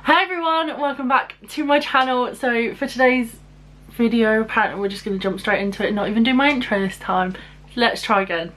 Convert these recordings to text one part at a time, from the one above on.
Hi everyone, welcome back to my channel. So for today's video, apparently we're just going to jump straight into it and not even do my intro this time. Let's try again.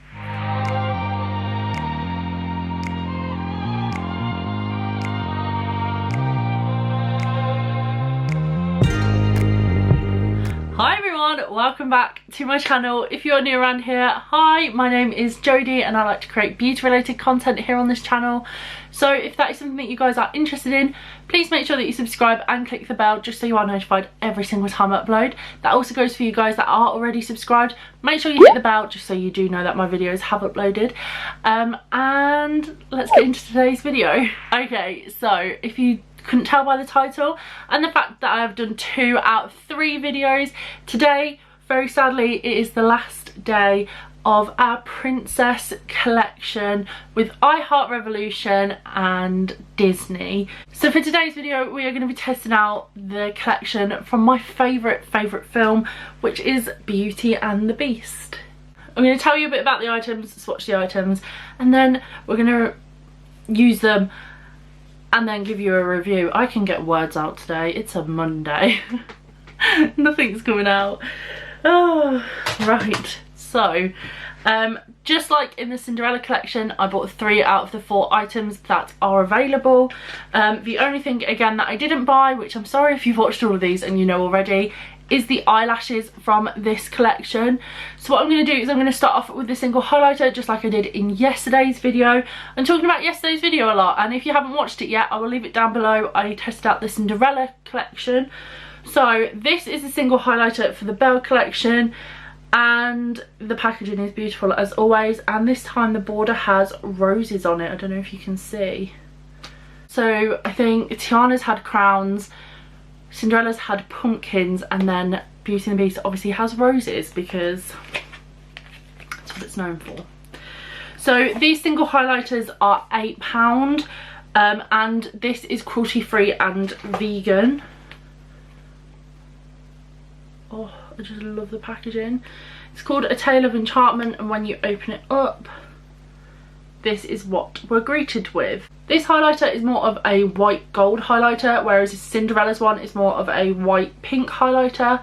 Hi everyone, welcome back to my channel. If you're new around here, hi, my name is Jodie and I like to create beauty related content here on this channel. So if that is something that you guys are interested in, please make sure that you subscribe and click the bell just so you are notified every single time I upload. That also goes for you guys that are already subscribed. Make sure you hit the bell just so you do know that my videos have uploaded. And let's get into today's video. Okay, so if you couldn't tell by the title and the fact that I have done 2 out of 3 videos today, very sadly it is the last day of our princess collection with I Heart Revolution and Disney. So for today's video we are going to be testing out the collection from my favourite film, which is Beauty and the Beast. I'm going to tell you a bit about the items, swatch the items, and then we're going to use them and then give you a review. I can get words out today, it's a Monday. Nothing's coming out. Oh, right. So, just like in the Cinderella collection, I bought 3 out of the 4 items that are available. The only thing, again, that I didn't buy, which I'm sorry if you've watched all of these and you know already, is the eyelashes from this collection. So what I'm going to do is I'm going to start off with the single highlighter, just like I did in yesterday's video. I'm talking about yesterday's video a lot, and if you haven't watched it yet, I will leave it down below. I tested out the Cinderella collection. So this is a single highlighter for the Belle collection, and the packaging is beautiful as always, and this time the border has roses on it. I don't know if you can see. So I think Tiana's had crowns, Cinderella's had pumpkins, and then Beauty and the Beast obviously has roses because that's what it's known for. So these single highlighters are £8, and this is cruelty free and vegan. Oh, I just love the packaging. It's called A Tale of Enchantment, and when you open it up, this is what we're greeted with. This highlighter is more of a white gold highlighter, whereas Cinderella's one is more of a white pink highlighter.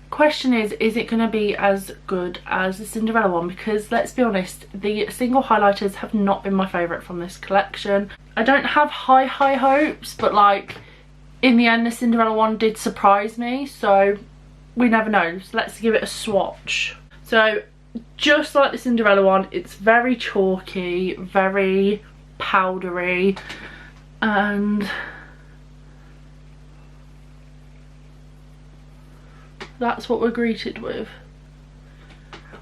Question is it going to be as good as the Cinderella one? Because let's be honest, the single highlighters have not been my favourite from this collection. I don't have high hopes, but like in the end the Cinderella one did surprise me, so we never know. So let's give it a swatch. So just like the Cinderella one, it's very chalky, very powdery, and that's what we're greeted with.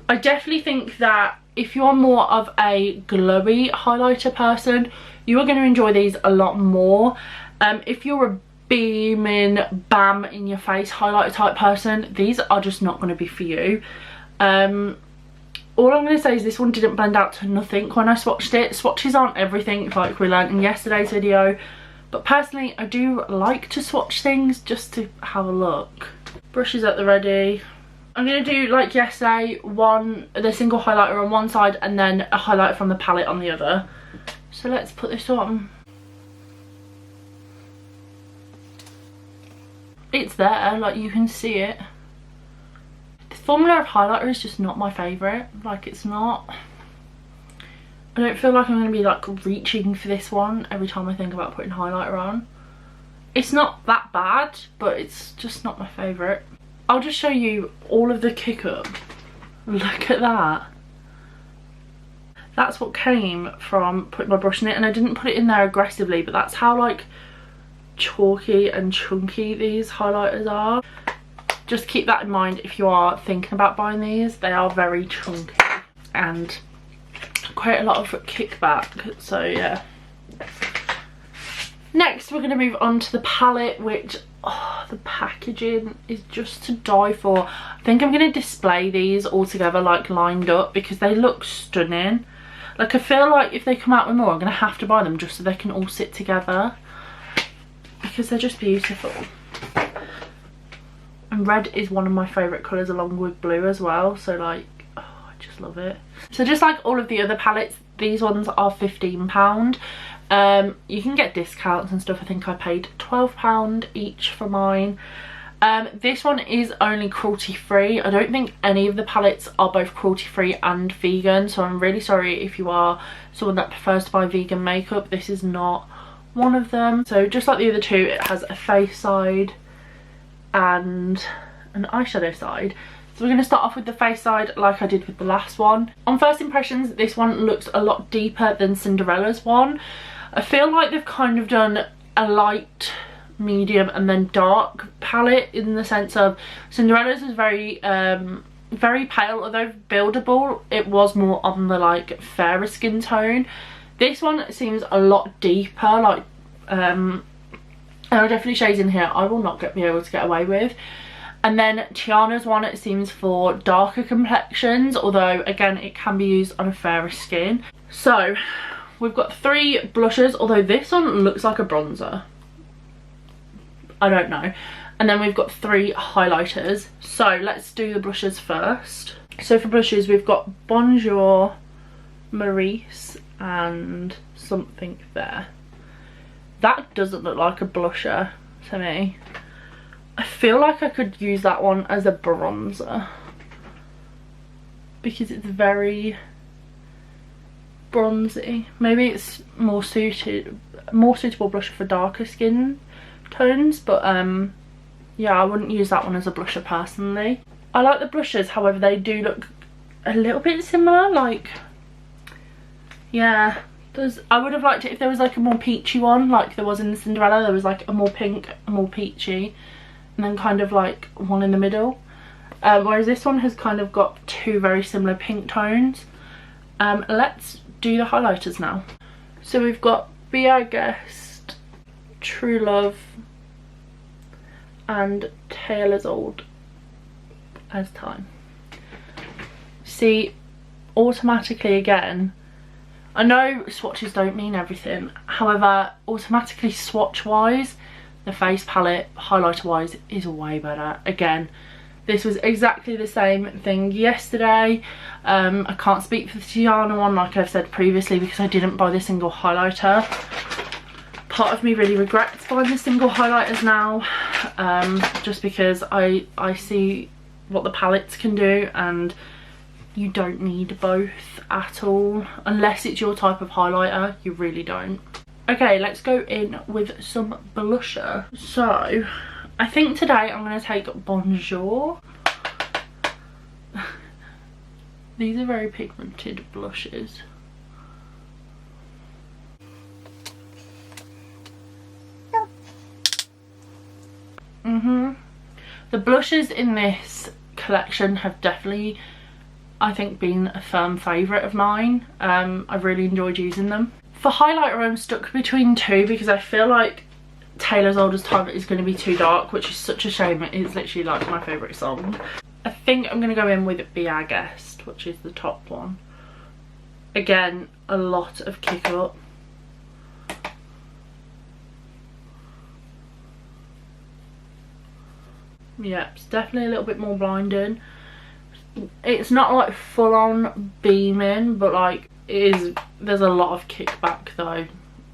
I definitely think that if you're more of a glowy highlighter person, you are going to enjoy these a lot more. If you're a beaming, bam in your face highlighter type person, these are just not going to be for you. All I'm going to say is this one didn't blend out to nothing when I swatched it. Swatches aren't everything, like we learned in yesterday's video, but personally I do like to swatch things just to have a look. Brushes at the ready. I'm going to do like yesterday, the single highlighter on one side and then a highlighter from the palette on the other. So let's put this on. It's there, like you can see it. The formula of highlighter is just not my favourite. Like, it's not. I don't feel like I'm going to be like reaching for this one every time I think about putting highlighter on. It's not that bad, but it's just not my favourite. I'll just show you all of the kick up. Look at that. That's what came from putting my brush in it, and I didn't put it in there aggressively, but that's how like chalky and chunky these highlighters are. Just keep that in mind if you are thinking about buying these. They are very chunky and quite a lot of kickback, so yeah. Next we're going to move on to the palette, which, oh, the packaging is just to die for. I think I'm going to display these all together like lined up because they look stunning. Like, I feel like if they come out with more I'm going to have to buy them just so they can all sit together because they're just beautiful. And red is one of my favourite colours along with blue as well, so like, oh, I just love it. So just like all of the other palettes, these ones are £15. You can get discounts and stuff. I think I paid £12 each for mine. This one is only cruelty free. I don't think any of the palettes are both cruelty free and vegan, so I'm really sorry if you are someone that prefers to buy vegan makeup. This is not one of them. So just like the other two, it has a face side and an eyeshadow side. So we're going to start off with the face side like I did with the last one. On first impressions, this one looks a lot deeper than Cinderella's one. I feel like they've kind of done a light, medium and then dark palette, in the sense of Cinderella's is very very pale, although buildable. It was more on the like fairer skin tone. This one seems a lot deeper, like and there are definitely shades in here I will not be able to get away with. And then Tiana's one, it seems for darker complexions, although again it can be used on a fairer skin. So we've got 3 blushes, although this one looks like a bronzer, I don't know. And then we've got 3 highlighters. So let's do the blushes first. So for blushes we've got Bonjour, Maurice and something there. That doesn't look like a blusher to me. I feel like I could use that one as a bronzer because it's very bronzy. Maybe it's more suitable blusher for darker skin tones, but yeah, I wouldn't use that one as a blusher personally. I like the blushes, however they do look a little bit similar, like, yeah, I would have liked it if there was like a more peachy one like there was in Cinderella. There was like a more pink, a more peachy, and then kind of like one in the middle, whereas this one has kind of got 2 very similar pink tones. Let's do the highlighters now. So we've got Be Our Guest, True Love and Tale as Old as Time. See, automatically again, I know swatches don't mean everything, however automatically swatch wise the face palette highlighter wise is way better. Again, this was exactly the same thing yesterday. I can't speak for the Tiana one like I've said previously because I didn't buy the single highlighter. Part of me really regrets buying the single highlighters now, just because I see what the palettes can do and you don't need both at all unless it's your type of highlighter. You really don't. Okay, let's go in with some blusher. So I think today I'm going to take Bonjour. These are very pigmented blushes. The blushes in this collection have definitely, I think, been a firm favourite of mine. I've really enjoyed using them. For highlighter I'm stuck between 2 because I feel like Taylor's Oldest Time is going to be too dark, which is such a shame. It is literally like my favourite song. I think I'm going to go in with Be Our Guest, which is the top one. Again, a lot of kick up. Yeah, it's definitely a little bit more blinding. It's not like full on beaming, but like it is, there's a lot of kickback though.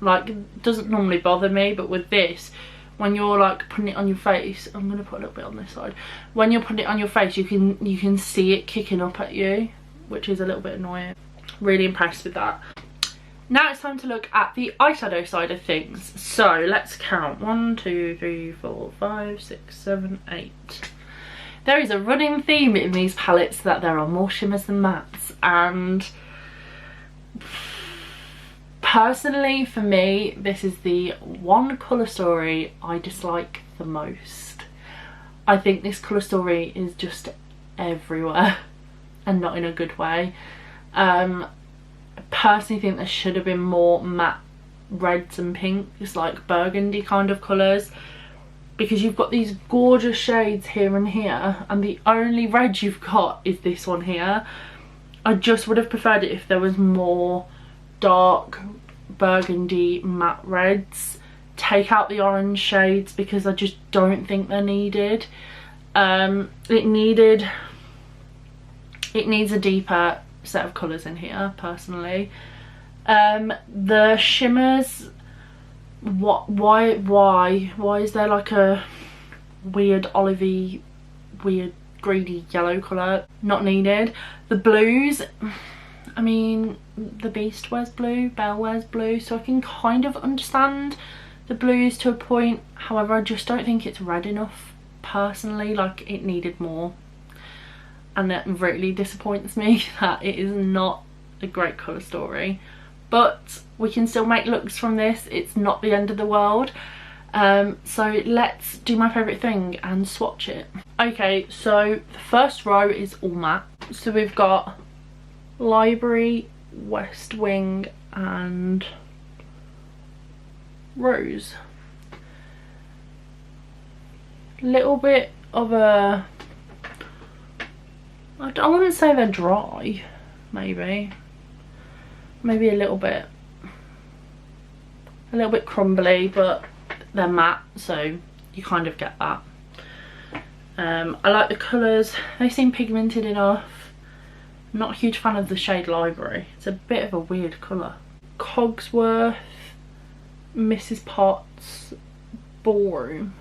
Like, it doesn't normally bother me, but with this, when you're like putting it on your face, I'm gonna put a little bit on this side, when you're putting it on your face you can see it kicking up at you, which is a little bit annoying. Really impressed with that. Now it's time to look at the eyeshadow side of things. So let's count. 1, 2, 3, 4, 5, 6, 7, 8. There is a running theme in these palettes that there are more shimmers than mattes, and personally for me this is the one colour story I dislike the most. I think this colour story is just everywhere and not in a good way. I personally think there should have been more matte reds and pinks, like burgundy kind of colours, because you've got these gorgeous shades here and here and the only red you've got is this one here. I just would have preferred it if there was more dark burgundy matte reds. Take out the orange shades because I just don't think they're needed. It needs a deeper set of colours in here personally. The shimmers, why is there like a weird olivey, weird greeny yellow colour? Not needed. The blues, I mean, the Beast wears blue, Belle wears blue, so I can kind of understand the blues to a point. However, I just don't think it's red enough personally. Like, it needed more, and it really disappoints me that it is not a great colour story. But we can still make looks from this. It's not the end of the world. So let's do my favourite thing and swatch it. Okay, so the first row is all matte. So we've got Library, West Wing and Rose. Little bit of a, I wouldn't say they're dry, maybe a little bit crumbly, but they're matte, so you kind of get that. I like the colours, they seem pigmented enough. I'm not a huge fan of the shade Library, it's a bit of a weird colour. Cogsworth, Mrs. Potts, Ballroom,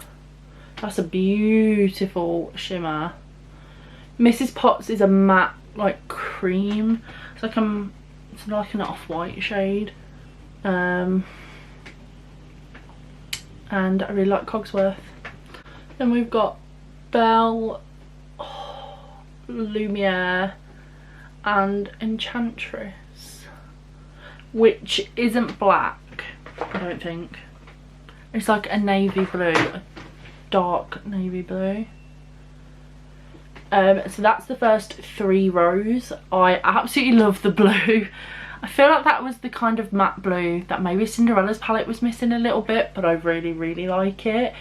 that's a beautiful shimmer. Mrs. Potts is a matte, like cream, it's like an off-white shade. And I really like Cogsworth. Then we've got Belle, Lumiere and Enchantress, which isn't black, I don't think. It's like a navy blue, a dark navy blue. So that's the first 3 rows. I absolutely love the blue. I feel like that was the kind of matte blue that maybe Cinderella's palette was missing a little bit, but I really like it.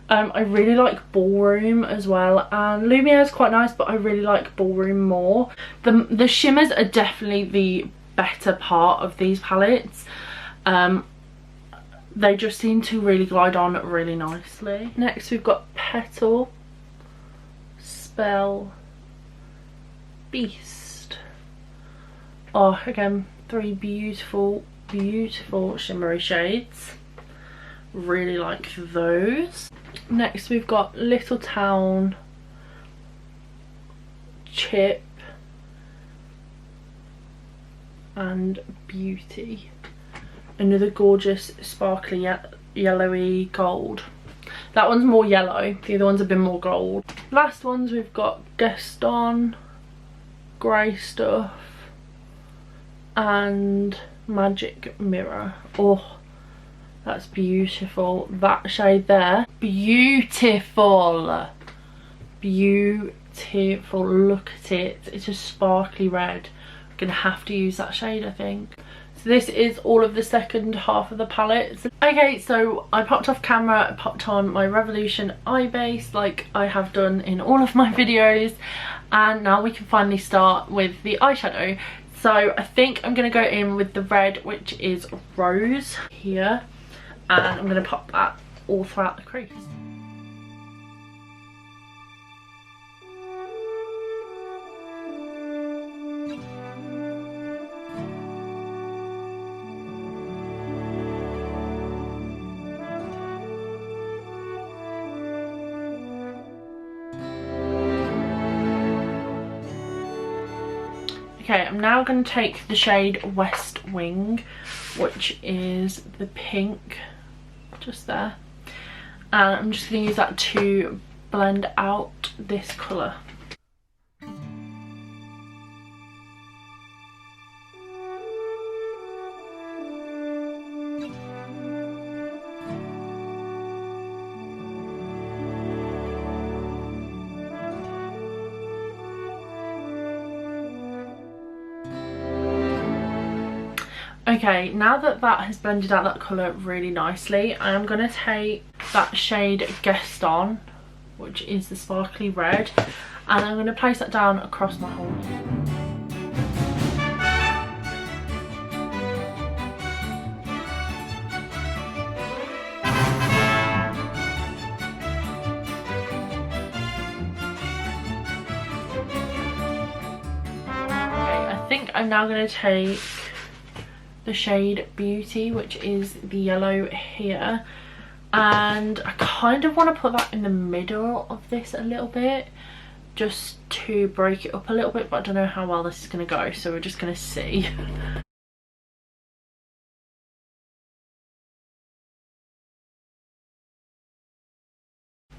I really like Ballroom as well, and Lumiere is quite nice, but I really like Ballroom more. The shimmers are definitely the better part of these palettes. They just seem to really glide on really nicely. Next we've got Petal, Spell, Beast. Oh, again, 3 beautiful shimmery shades. Really like those. Next we've got Little Town, Chip and Beauty. Another gorgeous sparkly yellowy gold. That one's more yellow, the other ones have been more gold. Last ones we've got Gaston, Grey Stuff and Magic Mirror. Oh, that's beautiful. That shade there, beautiful, look at it. It's a sparkly red. I'm gonna have to use that shade, I think. So this is all of the second half of the palette. Okay, so I popped off camera, I popped on my Revolution eye base like I have done in all of my videos, and now we can finally start with the eyeshadow. So I think I'm going to go in with the red, which is Rose here, and I'm going to pop that all throughout the crease. Okay, I'm now going to take the shade West Wing, which is the pink just there, and I'm just going to use that to blend out this colour. Okay, now that that has blended out that colour really nicely, I am going to take that shade Gaston, which is the sparkly red, and I'm going to place that down across my whole Okay, I think I'm now going to take the shade Beauty, which is the yellow here, and I kind of want to put that in the middle of this a little bit just to break it up a little bit, but I don't know how well this is going to go, so we're just going to see.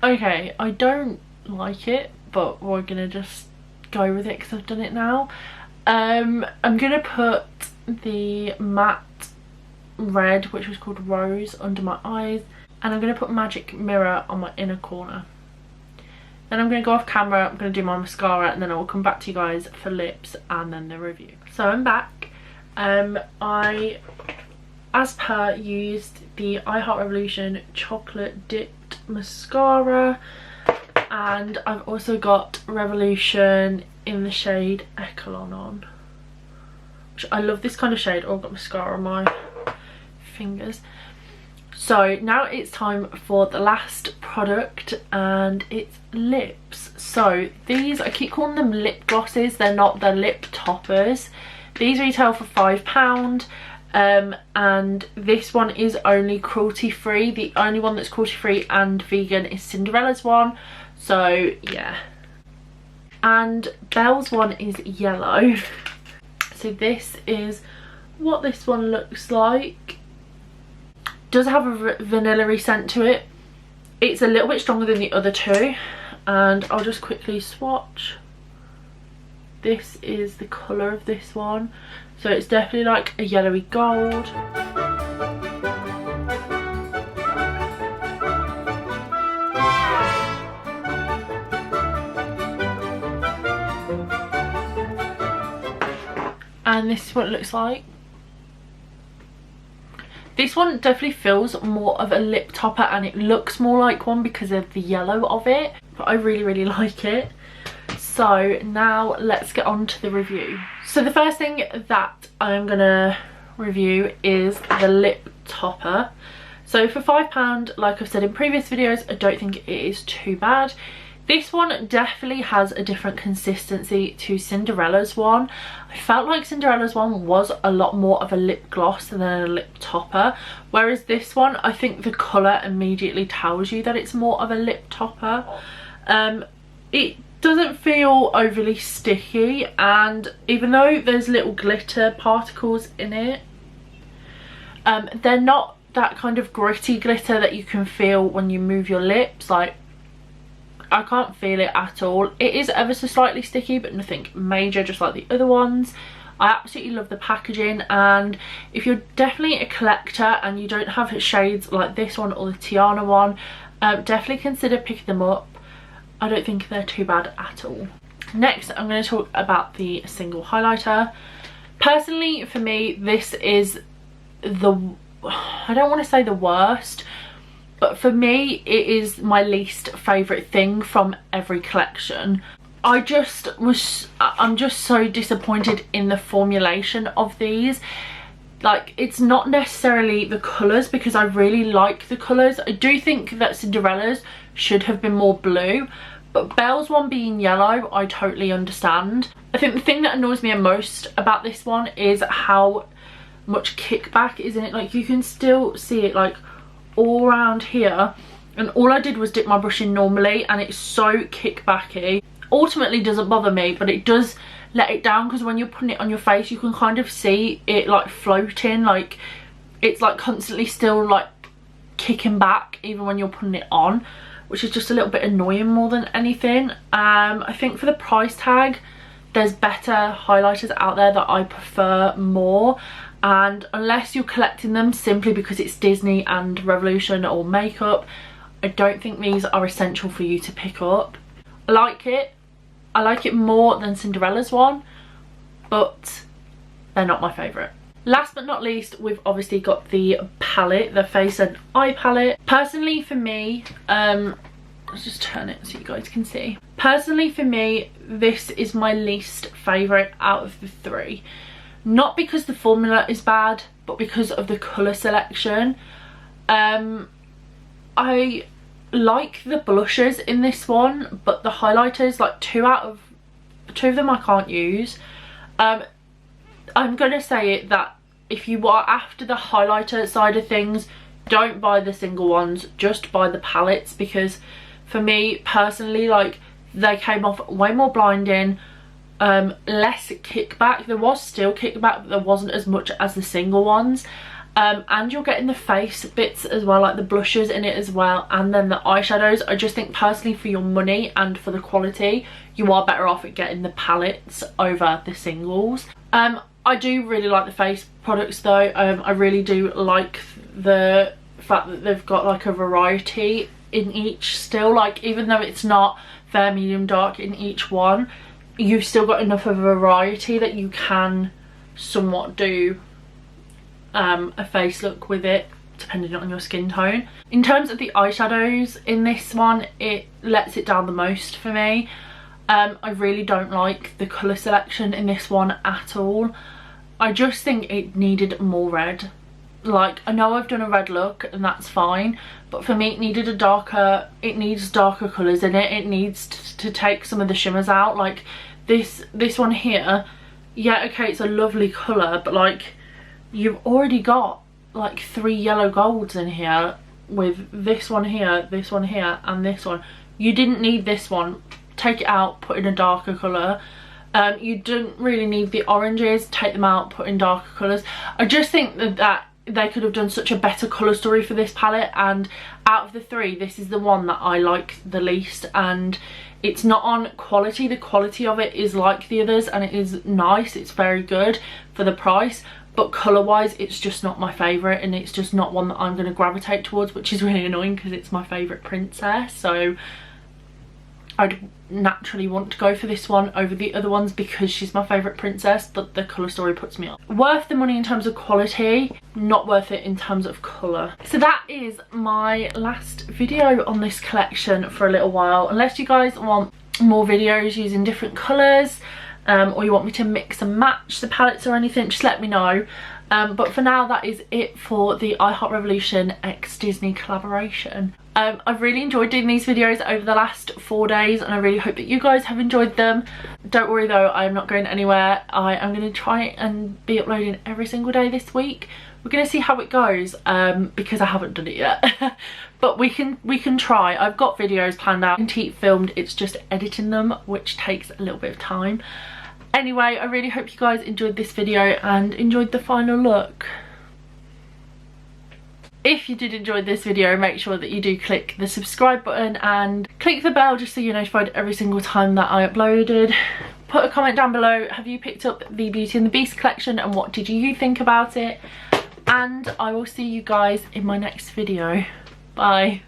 Okay, I don't like it, but we're gonna just go with it because I've done it now. I'm gonna put the matte red, which was called Rose, under my eyes, and I'm gonna put Magic Mirror on my inner corner. Then I'm gonna go off camera, I'm gonna do my mascara, and then I will come back to you guys for lips and then the review. So I'm back. I, as per, used the I Heart Revolution chocolate dipped mascara, and I've also got Revolution in the shade Echelon on, which I love this kind of shade. Oh, I've got mascara on my fingers. So now it's time for the last product, and it's lips. So these, I keep calling them lip glosses, they're not, they're lip toppers. These retail for £5. And this one is only cruelty free. The only one that's cruelty free and vegan is Cinderella's one, so yeah. And Belle's one is yellow. So this is what this one looks like. Does have a vanilla-y scent to it. It's a little bit stronger than the other two, and I'll just quickly swatch. This is the colour of this one, so it's definitely like a yellowy gold. And this is what it looks like. This one definitely feels more of a lip topper, and it looks more like one because of the yellow of it, but I really like it. So now let's get on to the review. So the first thing that I'm gonna review is the lip topper. So for £5, like I've said in previous videos, I don't think it is too bad. This one definitely has a different consistency to Cinderella's one. I felt like Cinderella's one was a lot more of a lip gloss than a lip topper, whereas this one, I think the colour immediately tells you that it's more of a lip topper. It doesn't feel overly sticky, and even though there's little glitter particles in it, they're not that kind of gritty glitter that you can feel when you move your lips. Like, I can't feel it at all. It is ever so slightly sticky, but nothing major, just like the other ones. I absolutely love the packaging, and if you're definitely a collector and you don't have shades like this one or the Tiana one, definitely consider picking them up. I don't think they're too bad at all. Next, I'm going to talk about the single highlighter. Personally, for me, this is the, I don't want to say the worst, but for me, it is my least favourite thing from every collection. I'm just so disappointed in the formulation of these. Like, it's not necessarily the colours, because I really like the colours. I do think that Cinderella's should have been more blue, but Belle's one being yellow, I totally understand. I think the thing that annoys me most about this one is how much kickback is in it. Like, you can still see it like all around here, and all I did was dip my brush in normally, and it's so kickbacky. Ultimately doesn't bother me, but it does let it down, because when you're putting it on your face, you can kind of see it like floating, like it's like constantly still like kicking back even when you're putting it on, which is just a little bit annoying more than anything. I think for the price tag, there's better highlighters out there that I prefer more, and unless you're collecting them simply because it's Disney and Revolution or makeup, I don't think these are essential for you to pick up. I like it more than Cinderella's one, but they're not my favourite. Last but not least, we've obviously got the palette, the face and eye palette. Personally for me, let's just turn it so you guys can see. Personally for me, this is my least favourite out of the three. Not because the formula is bad, but because of the colour selection. I like the blushes in this one, but the highlighters, like two of them I can't use. I'm gonna say it that if you are after the highlighter side of things, don't buy the single ones, just buy the palettes, because for me personally, like, they came off way more blinding, less kickback. There was still kickback, but there wasn't as much as the single ones. And you're getting the face bits as well, like the blushes in it as well, and then the eyeshadows. I just think personally, for your money and for the quality, you are better off at getting the palettes over the singles. I do really like the face products though. I really do like the fact that they've got like a variety in each still. Like, even though it's not fair, medium, dark in each one, you've still got enough of a variety that you can somewhat do a face look with it, depending on your skin tone. In terms of the eyeshadows in this one, it lets it down the most for me. I really don't like the colour selection in this one at all. I just think it needed more red. Like, I know I've done a red look and that's fine, but for me it needed a darker, it needs darker colours in it. It needs to take some of the shimmers out. Like this one here, yeah, okay, it's a lovely colour, but like, you've already got like 3 yellow golds in here with this one here, this one here, and this one. You didn't need this one. Take it out, put in a darker colour. You didn't really need the oranges. Take them out, put in darker colours. I just think that they could have done such a better colour story for this palette, and out of the 3, this is the one that I like the least. And it's not on quality. The quality of it is like the others, and it is nice. It's very good for the price. But colour wise, it's just not my favourite, and it's just not one that I'm going to gravitate towards, which is really annoying because it's my favourite princess. So I'd naturally want to go for this one over the other ones because she's my favourite princess, but the colour story puts me off. Worth the money in terms of quality, not worth it in terms of colour. So that is my last video on this collection for a little while. Unless you guys want more videos using different colours, or you want me to mix and match the palettes or anything, just let me know. But for now, that is it for the I Heart Revolution x Disney collaboration. I've really enjoyed doing these videos over the last 4 days, and I really hope that you guys have enjoyed them. Don't worry though, I am not going anywhere. I am going to try and be uploading every single day this week. We're going to see how it goes, because I haven't done it yet. But we can try. I've got videos planned out and filmed. It's just editing them, which takes a little bit of time. Anyway, I really hope you guys enjoyed this video and enjoyed the final look. If you did enjoy this video, make sure that you do click the subscribe button and click the bell just so you're notified every single time that I uploaded. Put a comment down below. Have you picked up the Beauty and the Beast collection, and what did you think about it? And I will see you guys in my next video. Bye.